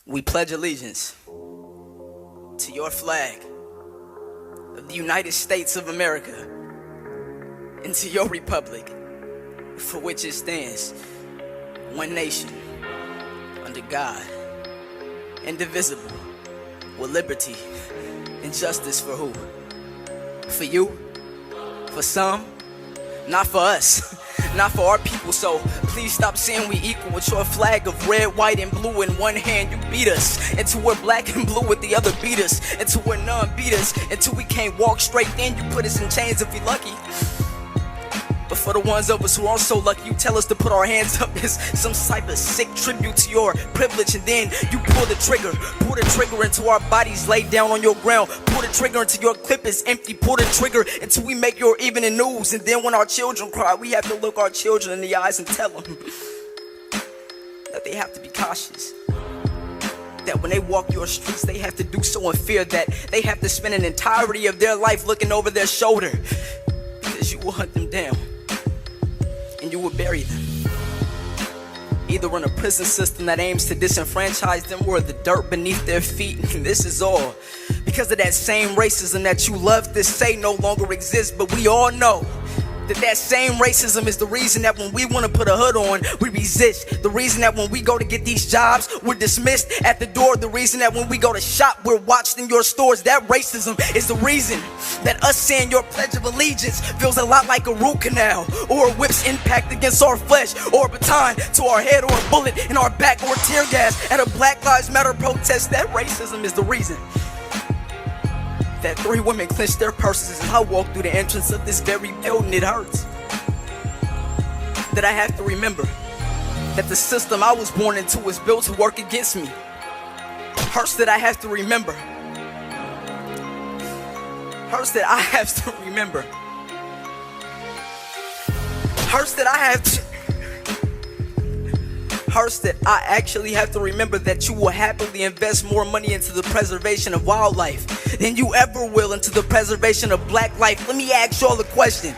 We pledge allegiance to your flag of the United States of America and to your republic for which it stands, one nation, under God, indivisible, with liberty and justice for who? For you? For some? Not for us. Not for our people, so please stop saying we equal with your flag of red, white, and blue in one hand. You beat us until we're black and blue with the other beat us, until we're none beat us, until we can't walk straight. Then you put us in chains if we lucky. But for the ones of us who aren't so lucky, you tell us to put our hands up as some type of sick tribute to your privilege, and then you pull the trigger into our bodies laid down on your ground. Pull the trigger until your clip is empty. Pull the trigger until we make your evening news. And then when our children cry, we have to look our children in the eyes and tell them that they have to be cautious. That when they walk your streets, they have to do so in fear, that they have to spend an entirety of their life looking over their shoulder, because you will hunt them down and you will bury them, either in a prison system that aims to disenfranchise them or the dirt beneath their feet. And this is all because of that same racism that you love to say no longer exists. But we all know that same racism is the reason that when we want to put a hood on, we resist. The reason that when we go to get these jobs, we're dismissed at the door. The reason that when we go to shop, we're watched in your stores. That racism is the reason that us saying your Pledge of Allegiance feels a lot like a root canal, or a whip's impact against our flesh, or a baton to our head, or a bullet in our back, or tear gas at a Black Lives Matter protest. That racism is the reason that 3 women clenched their purses as I walk through the entrance of this very building. It hurts that I have to remember that the system I was born into was built to work against me. Hurts that I have to remember. Hurts that I have to remember. Hurts that I have to. Hurts that I actually have to remember that you will happily invest more money into the preservation of wildlife than you ever will into the preservation of black life. Let me ask y'all a question.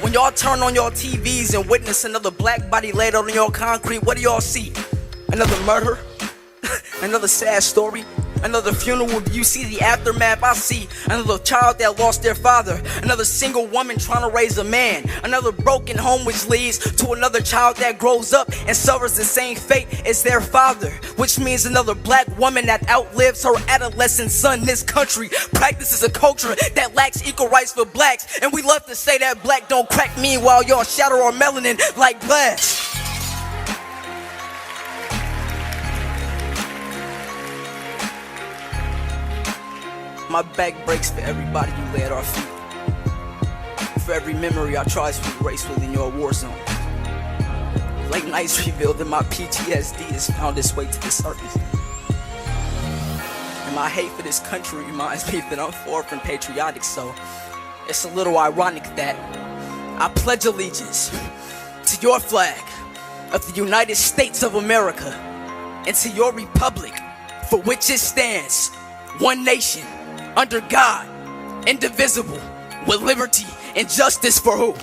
When y'all turn on your TVs and witness another black body laid out on your concrete, what do y'all see? Another murder? Another sad story? Another funeral? Do you see the aftermath? I see another child that lost their father, another single woman trying to raise a man, another broken home which leads to another child that grows up and suffers the same fate as their father, which means another black woman that outlives her adolescent son. This country practices a culture that lacks equal rights for blacks, and we love to say that black don't crack. Meanwhile, y'all shatter our melanin like glass. My back breaks for everybody you lay at our feet, for every memory I try to erase within your war zone. Late nights revealed that my PTSD has found its way to the surface, and my hate for this country reminds me that I'm far from patriotic. So it's a little ironic that I pledge allegiance to your flag of the United States of America and to your republic for which it stands, one nation, under God, indivisible, with liberty and justice for who?